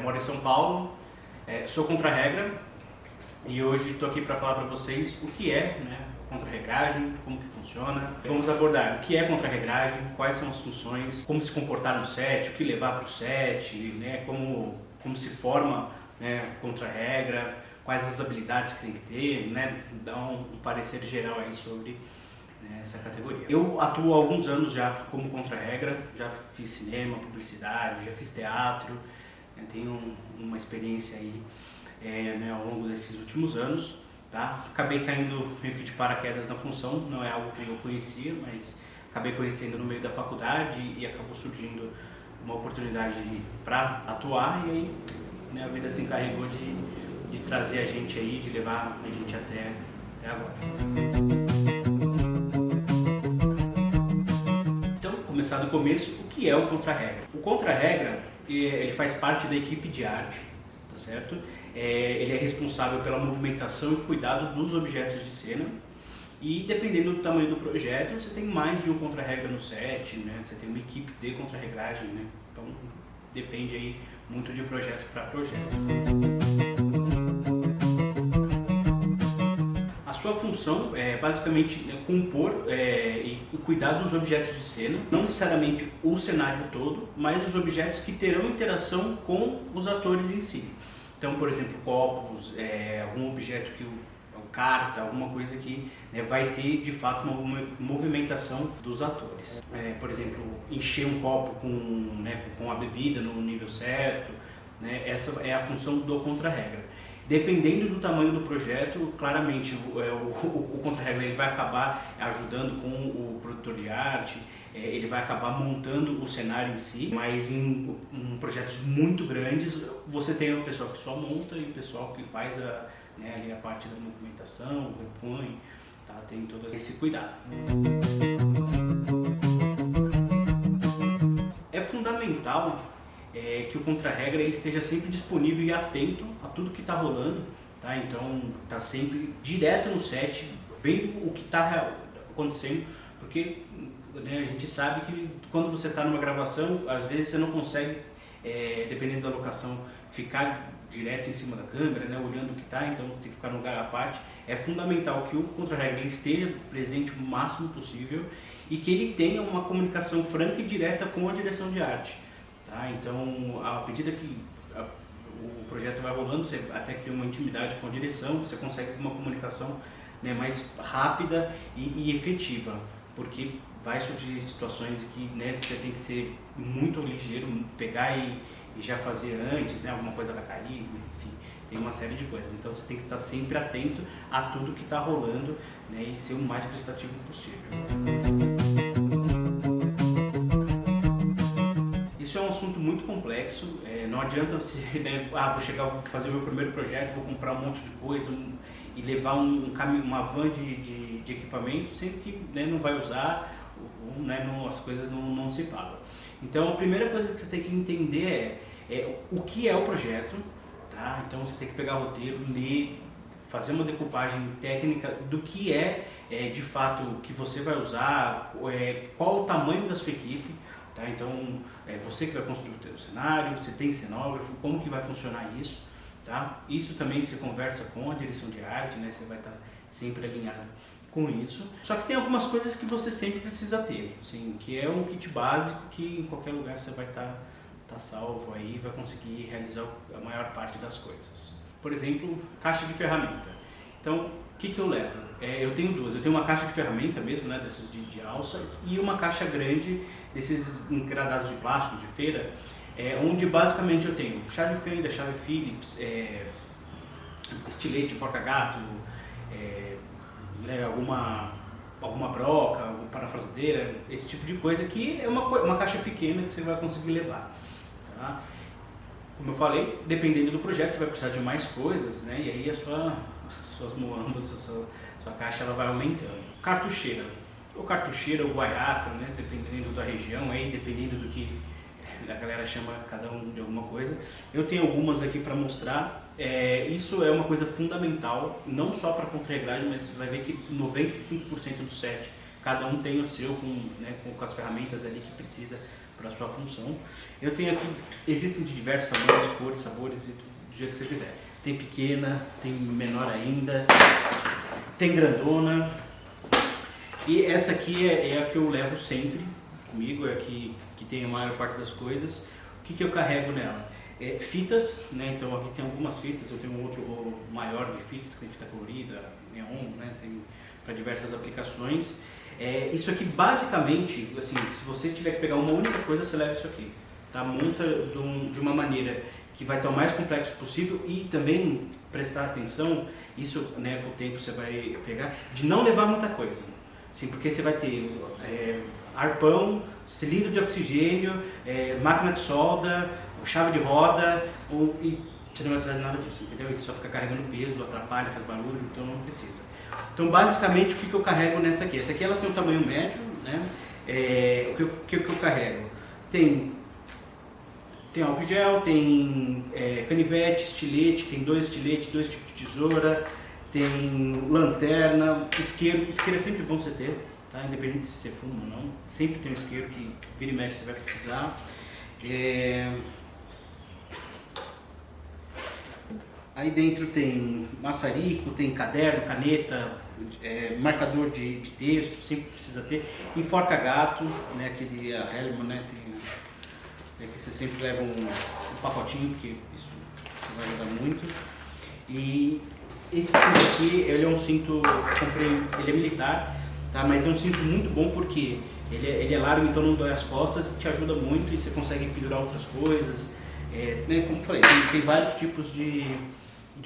moro em São Paulo, sou contra-regra e hoje estou aqui para falar para vocês o que é, né, contra-regragem, como que funciona. Vamos abordar o que é contra-regragem, quais são as funções, como se comportar no set, o que levar para o set, né, como se forma, né, contra-regra, quais as habilidades que tem que ter, né, dar um parecer geral aí sobre essa categoria. Eu atuo há alguns anos já como contra-regra, já fiz cinema, publicidade, já fiz teatro, tenho uma experiência aí né, ao longo desses últimos anos. Tá? Acabei caindo meio que de paraquedas na função, não é algo que eu conhecia, mas acabei conhecendo no meio da faculdade e acabou surgindo uma oportunidade para atuar e aí, né, a vida se encarregou de trazer a gente aí, de levar a gente até agora. Então, começar do começo, o que é o contra-regra? O contra-regra, ele faz parte da equipe de arte, tá certo? Ele é responsável pela movimentação e cuidado dos objetos de cena e dependendo do tamanho do projeto, você tem mais de um contra-regra no set, né? Você tem uma equipe de contra-regragem, né? Então depende aí muito de projeto para projeto. A sua função é basicamente compor e cuidar dos objetos de cena, não necessariamente o cenário todo, mas os objetos que terão interação com os atores em si. Então, por exemplo, copos, algum objeto carta, alguma coisa que vai ter de fato uma movimentação dos atores. Por exemplo, encher um copo com a bebida no nível certo, né? Essa é a função do contra-regra. Dependendo do tamanho do projeto, claramente o contra-regra ele vai acabar ajudando com o produtor de arte, ele vai acabar montando o cenário em si, mas em projetos muito grandes você tem o pessoal que só monta e o pessoal que faz ali a parte da movimentação, repõe, tá? Tem todo esse cuidado. É fundamental que o contra-regra esteja sempre disponível e atento a tudo que está rolando, tá? Então está sempre direto no set, vendo o que está acontecendo, porque a gente sabe que quando você está numa gravação, às vezes você não consegue, dependendo da locação, ficar direto em cima da câmera, né, olhando o que está, então você tem que ficar num lugar à parte. É fundamental que o contra-regra esteja presente o máximo possível e que ele tenha uma comunicação franca e direta com a direção de arte. Tá? Então, à medida que o projeto vai rolando, você até cria uma intimidade com a direção, você consegue uma comunicação, né, mais rápida e efetiva, porque vai surgir situações que, né, você tem que ser muito ligeiro, pegar e já fazer antes, né, alguma coisa vai cair, enfim, tem uma série de coisas. Então você tem que estar sempre atento a tudo que está rolando, né, e ser o mais prestativo possível. Isso é um assunto muito complexo, não adianta você, né, vou fazer o meu primeiro projeto, vou comprar um monte de coisa e levar uma van de equipamento, sendo que, né, não vai usar, né, as coisas não se pagam. Então a primeira coisa que você tem que entender é o que é o projeto, tá? Então você tem que pegar o roteiro, ler, fazer uma decupagem técnica do que de fato o que você vai usar, qual o tamanho da sua equipe, tá? Então você que vai construir o seu cenário, você tem cenógrafo, como que vai funcionar isso, tá? Isso também você conversa com a direção de arte, né? Você vai estar sempre alinhado com isso. Só que tem algumas coisas que você sempre precisa ter, assim, que é um kit básico que em qualquer lugar você vai estar salvo aí, vai conseguir realizar a maior parte das coisas. Por exemplo, caixa de ferramenta. Então, o que eu levo? Eu tenho duas. Eu tenho uma caixa de ferramenta mesmo, né, dessas de alça, e uma caixa grande desses engradados de plástico de feira, onde basicamente eu tenho chave Fender, chave Phillips, estilete, porca-gato, alguma broca, alguma parafrasedeira, esse tipo de coisa que é uma caixa pequena que você vai conseguir levar. Tá? Como eu falei, dependendo do projeto você vai precisar de mais coisas, né? E aí suas muambas, sua caixa ela vai aumentando. Cartucheira, ou cartucheira ou guaiaca, né? Dependendo da região, aí, dependendo do que a galera chama cada um de alguma coisa. Eu tenho algumas aqui para mostrar. Isso é uma coisa fundamental, não só para contra-regragem, mas você vai ver que 95% do set, cada um tem o seu com as ferramentas ali que precisa para sua função. Eu tenho aqui, existem de diversos tamanhos, cores, sabores, do jeito que você quiser. Tem pequena, tem menor ainda, tem grandona. E essa aqui é a que eu levo sempre comigo, é a que tem a maior parte das coisas. O que eu carrego nela? Fitas, né? Então aqui tem algumas fitas, eu tenho um outro maior de fitas, que tem fita colorida, neon, né? Tem para diversas aplicações. Isso aqui basicamente, assim, se você tiver que pegar uma única coisa, você leva isso aqui. Tá? Monta de uma maneira que vai estar o mais complexo possível e também prestar atenção, isso, né, com o tempo você vai pegar, de não levar muita coisa. Assim, porque você vai ter arpão, cilindro de oxigênio, máquina de solda, chave de roda, e você não vai trazer nada disso, entendeu? Isso só fica carregando peso, atrapalha, faz barulho, então não precisa. Então basicamente o que eu carrego nessa aqui? Essa aqui ela tem um tamanho médio, né? O que eu carrego? Tem álcool gel, tem canivete, estilete, tem 2 estiletes, 2 tipos de tesoura, tem lanterna, isqueiro. Isqueiro é sempre bom você ter, tá? Independente se você fuma ou não. Sempre tem um isqueiro que vira e mexe você vai precisar. Aí dentro tem maçarico, tem caderno, caneta, marcador de texto, sempre precisa ter. Enforca gato, né? Aquele Hellman, né? Que você sempre leva um pacotinho, porque isso vai ajudar muito. E esse cinto aqui, ele é um cinto, eu comprei, ele é militar, tá? Mas é um cinto muito bom porque ele é largo, então não dói as costas, te ajuda muito e você consegue pendurar outras coisas. Né? Como eu falei, tem vários tipos de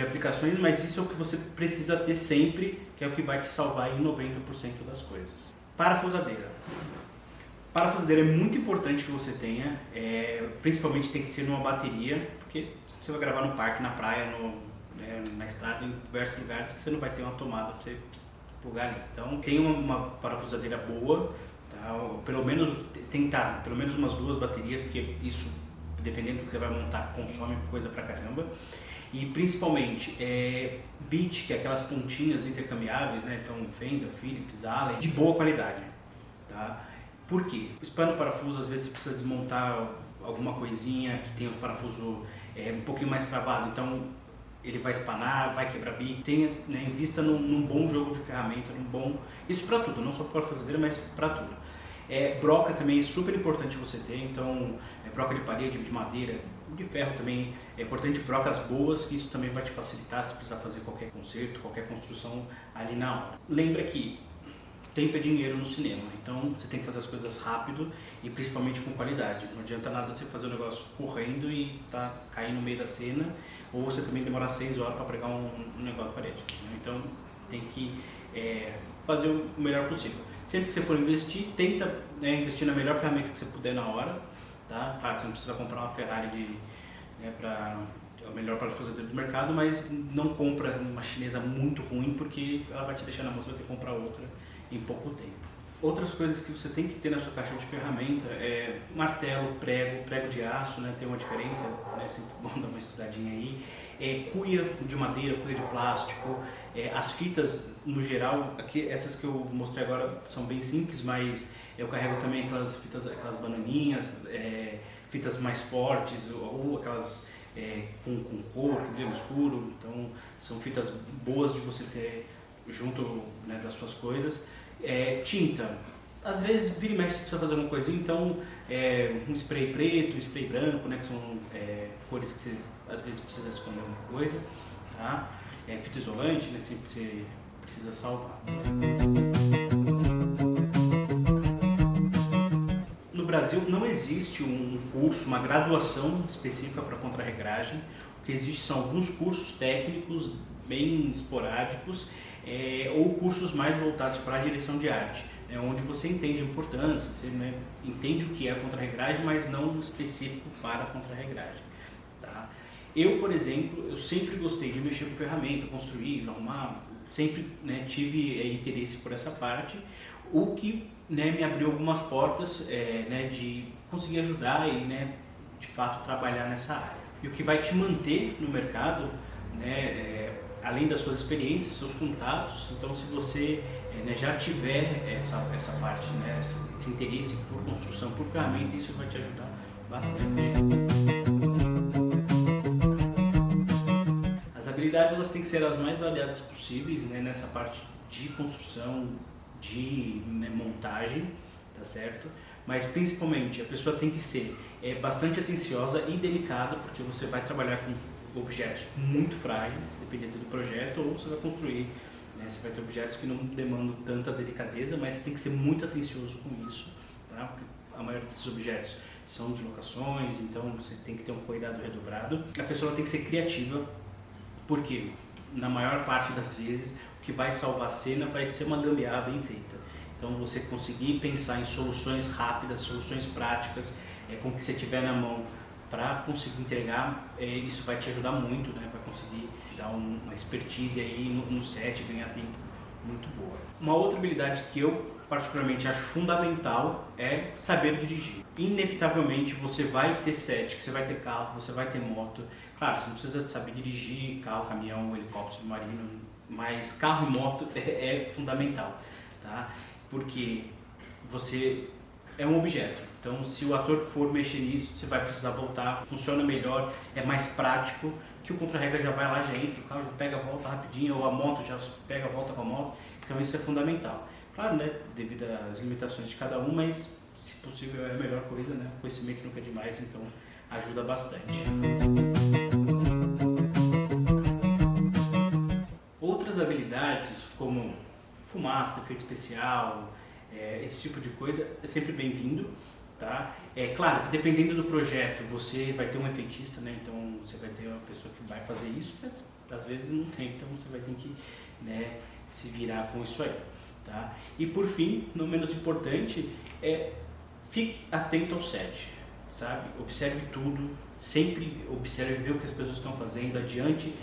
aplicações, mas isso é o que você precisa ter sempre, que é o que vai te salvar em 90% das coisas. Parafusadeira. Parafusadeira é muito importante que você tenha, principalmente tem que ser numa bateria, porque você vai gravar no parque, na praia, na estrada, em diversos lugares que você não vai ter uma tomada para você plugar ali. Então tem uma parafusadeira boa, tá? Pelo menos tentar, pelo menos umas 2 baterias, porque isso, dependendo do que você vai montar, consome coisa pra caramba. E principalmente bit, que é aquelas pontinhas intercambiáveis, né? Então Fender, Philips, Allen, de boa qualidade, tá? Por quê? Espana o parafuso, às vezes você precisa desmontar alguma coisinha que tem o parafuso um pouquinho mais travado, então ele vai espanar, vai quebrar bico. Tenha, né, invista num bom jogo de ferramenta, isso para tudo, não só para parafusadeira, mas para tudo. Broca também é super importante você ter, então broca de parede, de madeira, de ferro também é importante, brocas boas, que isso também vai te facilitar se precisar fazer qualquer conserto, qualquer construção ali na hora. Lembra que tempo é dinheiro no cinema, então você tem que fazer as coisas rápido e principalmente com qualidade. Não adianta nada você fazer o negócio correndo e tá caindo no meio da cena, ou você também demorar 6 horas para pregar um negócio na parede. Né? Então tem que fazer o melhor possível. Sempre que você for investir, tenta, né, investir na melhor ferramenta que você puder na hora. Tá? Claro que você não precisa comprar uma Ferrari a melhor parafusadeira do mercado, mas não compra uma chinesa muito ruim, porque ela vai te deixar na mão, você vai ter que comprar outra em pouco tempo. Outras coisas que você tem que ter na sua caixa de ferramenta é martelo, prego de aço, né? Tem uma diferença, né? Sempre bom dar uma estudadinha aí. Cuia de madeira, cuia de plástico, as fitas no geral, aqui, essas que eu mostrei agora são bem simples, mas eu carrego também aquelas fitas, aquelas bananinhas, fitas mais fortes ou aquelas com cor, que brilho escuro, então são fitas boas de você ter junto, né, das suas coisas. Tinta, às vezes vira e mexe você precisa fazer alguma coisinha, então um spray preto, um spray branco, né, que são cores que você às vezes precisa esconder alguma coisa, tá? Fita isolante, né, sempre você precisa salvar. No Brasil não existe um curso, uma graduação específica para contrarregragem. O que existe são alguns cursos técnicos bem esporádicos, ou cursos mais voltados para a direção de arte, onde você entende a importância, você, né, entende o que é a contrarregragem, mas não específico para a contrarregragem. Tá? Eu, por exemplo, eu sempre gostei de mexer com ferramenta, construir, arrumar, sempre, né, tive interesse por essa parte, o que, né, me abriu algumas portas, né, de conseguir ajudar e, né, de fato trabalhar nessa área. E o que vai te manter no mercado, né, além das suas experiências, seus contatos. Então, se você né, já tiver essa parte, né, esse interesse por construção, por ferramenta, isso vai te ajudar bastante. As habilidades elas têm que ser as mais variadas possíveis, né, nessa parte de construção, de, né, montagem, tá certo? Mas principalmente a pessoa tem que ser bastante atenciosa e delicada, porque você vai trabalhar com objetos muito frágeis, dependendo do projeto, ou você vai construir, né, você vai ter objetos que não demandam tanta delicadeza, mas tem que ser muito atencioso com isso, tá? A maioria desses objetos são de locações, então você tem que ter um cuidado redobrado. A pessoa tem que ser criativa, porque na maior parte das vezes o que vai salvar a cena vai ser uma gambiarra bem feita. Então você conseguir pensar em soluções rápidas, soluções práticas, com o que você tiver na mão para conseguir entregar, isso vai te ajudar muito, né? Vai conseguir te dar uma expertise aí no set, ganhar tempo muito boa. Uma outra habilidade que eu particularmente acho fundamental é saber dirigir. Inevitavelmente você vai ter set, você vai ter carro, você vai ter moto. Claro, você não precisa saber dirigir carro, caminhão, helicóptero, submarino, mas carro e moto é fundamental, tá? Porque você é um objeto. Então, se o ator for mexer nisso, você vai precisar voltar. Funciona melhor, é mais prático, que o contra-regra já vai lá, já entra, o carro já pega a volta rapidinho, ou a moto já pega a volta com a moto. Então, isso é fundamental. Claro, né, devido às limitações de cada um, mas se possível é a melhor coisa, né? O conhecimento nunca é demais, então ajuda bastante. Outras habilidades, como fumaça, efeito especial, esse tipo de coisa, é sempre bem-vindo, tá? É claro que dependendo do projeto, você vai ter um efeitista, né? Então você vai ter uma pessoa que vai fazer isso, mas às vezes não tem, então você vai ter que, né, se virar com isso aí, tá? E por fim, não menos importante, fique atento ao set, sabe? Observe tudo, sempre observe, ver o que as pessoas estão fazendo, adiante,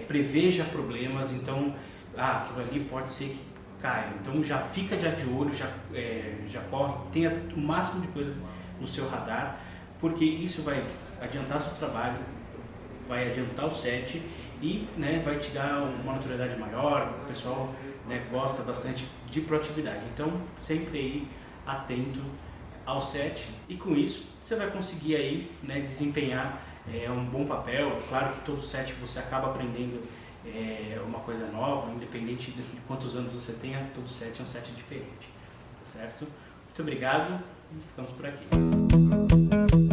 preveja problemas, então, aquilo ali pode ser que caia, então já fica de olho, já corre, tenha o máximo de coisa no seu radar, porque isso vai adiantar seu trabalho, vai adiantar o set e, né, vai te dar uma notoriedade maior, o pessoal, né, gosta bastante de proatividade, então sempre aí atento ao set e com isso você vai conseguir aí, né, desempenhar um bom papel. Claro que todo set você acaba aprendendo uma coisa nova, independente de quantos anos você tenha, todo set é um set diferente, tá certo? Muito obrigado e ficamos por aqui.